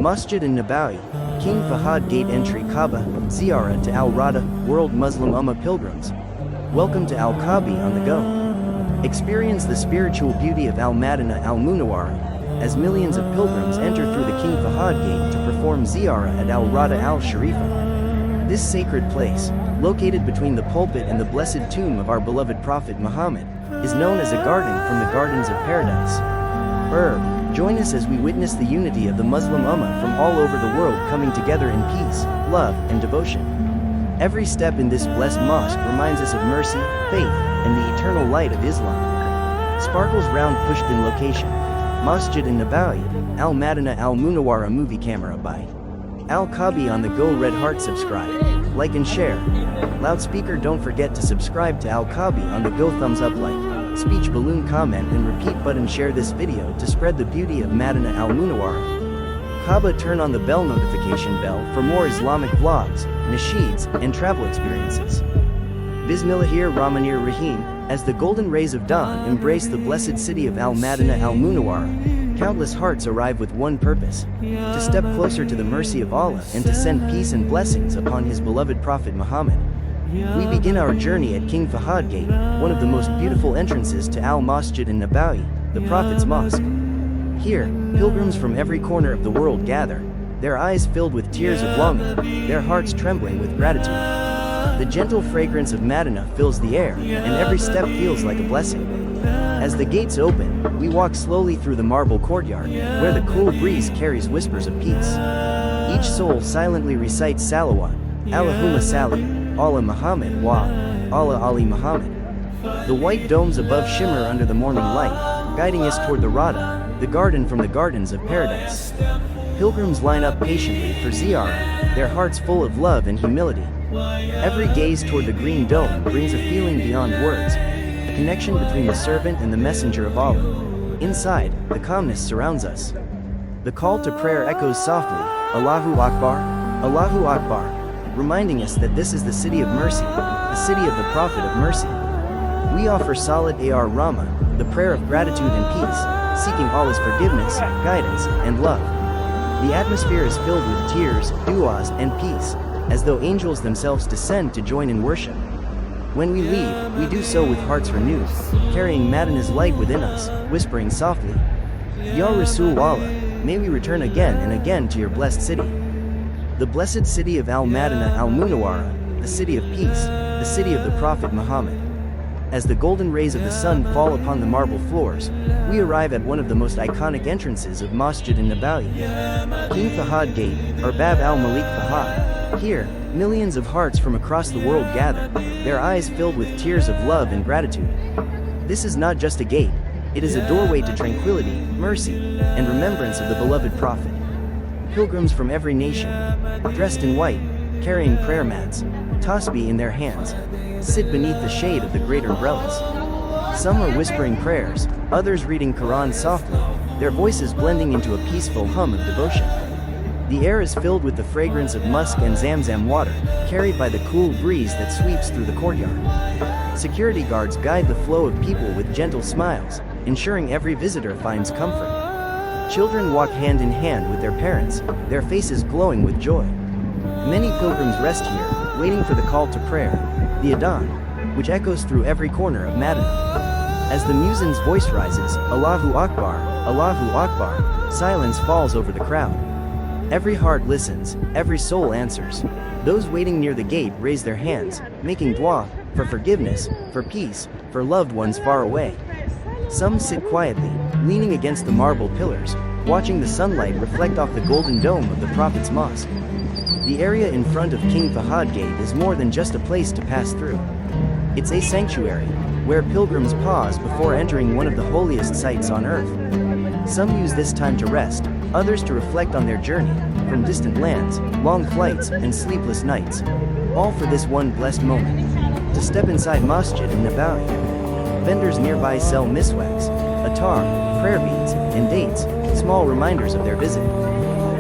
Masjid and Nabawi, King Fahad Gate entry Kaaba, Ziyarah to Rawdha, World Muslim Ummah Pilgrims. Welcome to AlQabi On The Go. Experience the spiritual beauty of Madinah Al Munawwarah, as millions of pilgrims enter through the King Fahad Gate to perform Ziyarah at Rawdha Al Shareefah. This sacred place, located between the pulpit and the blessed tomb of our beloved Prophet Muhammad, is known as a garden from the gardens of paradise. Join us as we witness the unity of the Muslim Ummah from all over the world coming together in peace, love, and devotion. Every step in this blessed mosque reminds us of mercy, faith, and the eternal light of Islam. Sparkles round Pushpin location. Masjid and Nabawi, Madinah Al Munawwarah movie camera by AlQabi On The Go. Red heart subscribe, like and share. Loudspeaker don't forget to subscribe to AlQabi On The Go. Thumbs up like. Speech balloon comment and repeat button. Share this video to spread the beauty of Madinah Al Munawwarah. Kaaba. Turn on the bell notification bell for more Islamic vlogs, nasheeds, and travel experiences. Bismillahir-Rahmanir-Rahim. As the golden rays of dawn embrace the blessed city of Madinah Al Munawwarah, countless hearts arrive with one purpose: to step closer to the mercy of Allah and to send peace and blessings upon His beloved Prophet Muhammad. We begin our journey at King Fahad Gate, one of the most beautiful entrances to Al-Masjid and Nabawi, the Prophet's Mosque. Here, pilgrims from every corner of the world gather, their eyes filled with tears of longing, their hearts trembling with gratitude. The gentle fragrance of Madinah fills the air, and every step feels like a blessing. As the gates open, we walk slowly through the marble courtyard, where the cool breeze carries whispers of peace. Each soul silently recites Salawat, Allahumma Salli, Allah Muhammad wa Allah Ali Muhammad. The white domes above shimmer under the morning light, guiding us toward the Rawdha, the garden from the gardens of paradise. Pilgrims line up patiently for Ziyarah, their hearts full of love and humility. Every gaze toward the green dome brings a feeling beyond words, a connection between the servant and the messenger of Allah. Inside, the calmness surrounds us. The call to prayer echoes softly, Allahu Akbar, Allahu Akbar, reminding us that this is the city of mercy, the city of the Prophet of mercy. We offer Salat Ar-Rahmah, the prayer of gratitude and peace, seeking Allah's forgiveness, guidance, and love. The atmosphere is filled with tears, du'as, and peace, as though angels themselves descend to join in worship. When we leave, we do so with hearts renewed, carrying Madinah's light within us, whispering softly, Ya Rasul Allah, may we return again and again to your blessed city. The blessed city of Madinah Al Munawwarah, the city of peace, the city of the Prophet Muhammad. As the golden rays of the sun fall upon the marble floors, we arrive at one of the most iconic entrances of Masjid and Nabawi, King Fahad Gate, or Bab al-Malik Fahad. Here, millions of hearts from across the world gather, their eyes filled with tears of love and gratitude. This is not just a gate, it is a doorway to tranquility, mercy, and remembrance of the beloved Prophet. Pilgrims from every nation, dressed in white, carrying prayer mats, tasbih in their hands, sit beneath the shade of the great umbrellas. Some are whispering prayers, others reading Quran softly, their voices blending into a peaceful hum of devotion. The air is filled with the fragrance of musk and zamzam water, carried by the cool breeze that sweeps through the courtyard. Security guards guide the flow of people with gentle smiles, ensuring every visitor finds comfort. Children walk hand in hand with their parents, their faces glowing with joy. Many pilgrims rest here, waiting for the call to prayer, the Adhan, which echoes through every corner of Madinah. As the muezzin's voice rises, Allahu Akbar, Allahu Akbar, silence falls over the crowd. Every heart listens, every soul answers. Those waiting near the gate raise their hands, making dua, for forgiveness, for peace, for loved ones far away. Some sit quietly, leaning against the marble pillars, watching the sunlight reflect off the golden dome of the Prophet's Mosque. The area in front of King Fahad Gate is more than just a place to pass through. It's a sanctuary, where pilgrims pause before entering one of the holiest sites on earth. Some use this time to rest, others to reflect on their journey, from distant lands, long flights, and sleepless nights. All for this one blessed moment, to step inside Masjid and Nabawi. Vendors nearby sell miswaks, attar, prayer beads, and dates, small reminders of their visit.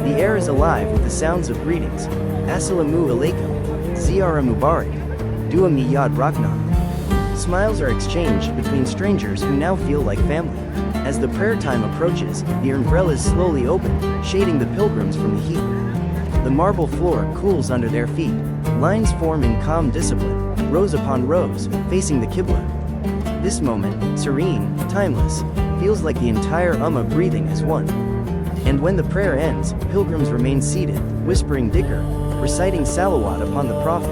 The air is alive with the sounds of greetings, Assalamu alaikum, Ziyarah Mubarak, Dua Miyad Rakna. Smiles are exchanged between strangers who now feel like family. As the prayer time approaches, the umbrellas slowly open, shading the pilgrims from the heat. The marble floor cools under their feet. Lines form in calm discipline, rows upon rows, facing the Qibla. This moment, serene, timeless, feels like the entire Ummah breathing as one. And when the prayer ends, pilgrims remain seated, whispering dhikr, reciting salawat upon the Prophet.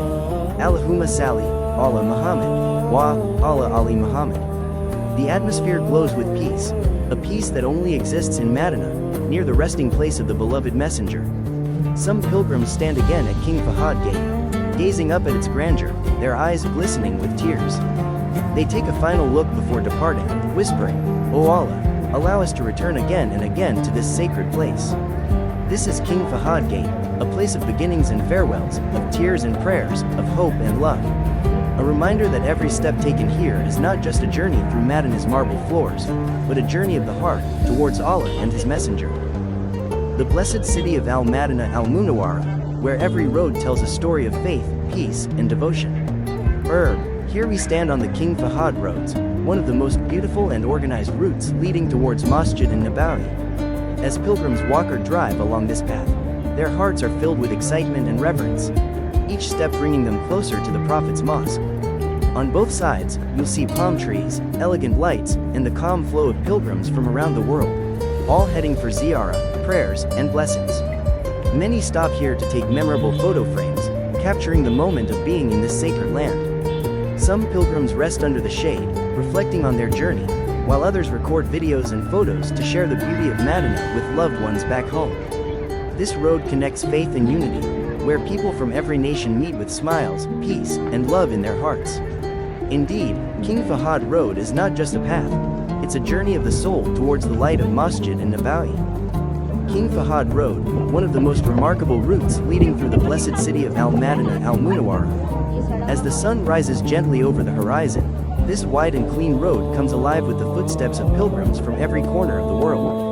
Allahumma salli, ala Muhammad, wa, ala Ali Muhammad. The atmosphere glows with peace, a peace that only exists in Madinah, near the resting place of the beloved messenger. Some pilgrims stand again at King Fahad Gate, gazing up at its grandeur, their eyes glistening with tears. They take a final look before departing, whispering, "O Allah, allow us to return again and again to this sacred place." This is King Fahad Gate, a place of beginnings and farewells, of tears and prayers, of hope and love. A reminder that every step taken here is not just a journey through Madinah's marble floors, but a journey of the heart, towards Allah and His Messenger. The blessed city of Madinah Al Munawwarah, where every road tells a story of faith, peace, and devotion. Here we stand on the King Fahad roads, one of the most beautiful and organized routes leading towards Masjid and Nabawi. As pilgrims walk or drive along this path, their hearts are filled with excitement and reverence, each step bringing them closer to the Prophet's mosque. On both sides, you'll see palm trees, elegant lights, and the calm flow of pilgrims from around the world, all heading for Ziyarah, prayers, and blessings. Many stop here to take memorable photo frames, capturing the moment of being in this sacred land. Some pilgrims rest under the shade, reflecting on their journey, while others record videos and photos to share the beauty of Madinah with loved ones back home. This road connects faith and unity, where people from every nation meet with smiles, peace, and love in their hearts. Indeed, King Fahad Road is not just a path, it's a journey of the soul towards the light of Masjid and Nabawi. King Fahad Road, one of the most remarkable routes leading through the blessed city of Madinah Al Munawwarah. As the sun rises gently over the horizon, this wide and clean road comes alive with the footsteps of pilgrims from every corner of the world.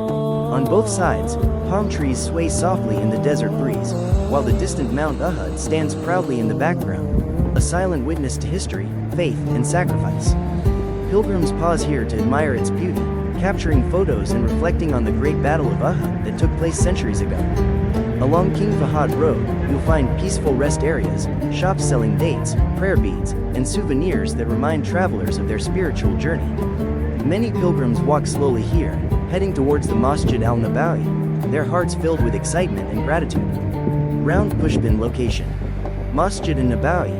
On both sides, palm trees sway softly in the desert breeze, while the distant Mount Uhud stands proudly in the background, a silent witness to history, faith, and sacrifice. Pilgrims pause here to admire its beauty, capturing photos and reflecting on the great Battle of Uhud that took place centuries ago. Along King Fahad Road, you'll find peaceful rest areas, shops selling dates, prayer beads, and souvenirs that remind travelers of their spiritual journey. Many pilgrims walk slowly here, heading towards the Masjid al-Nabawi, their hearts filled with excitement and gratitude. Round Pushpin location. Masjid and Nabawi,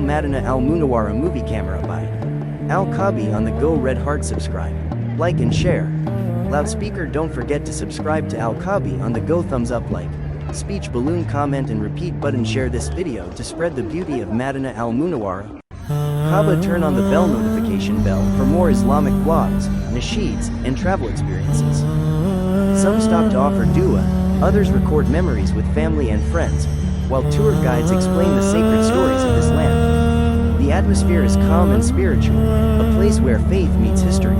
Madinah Al Munawwarah movie camera by AlQabi On The Go. Red heart subscribe, like and share. Loudspeaker don't forget to subscribe to AlQabi On The Go. Thumbs up like. Speech balloon comment and repeat button. Share this video to spread the beauty of Madinah Al Munawwarah. Kaaba. Turn on the bell notification bell for more Islamic vlogs, nasheeds, and travel experiences. Some stop to offer dua, others record memories with family and friends, while tour guides explain the sacred stories of this land. The atmosphere is calm and spiritual, a place where faith meets history.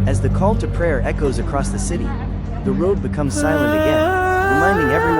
As the call to prayer echoes across the city, the road becomes silent again, reminding everyone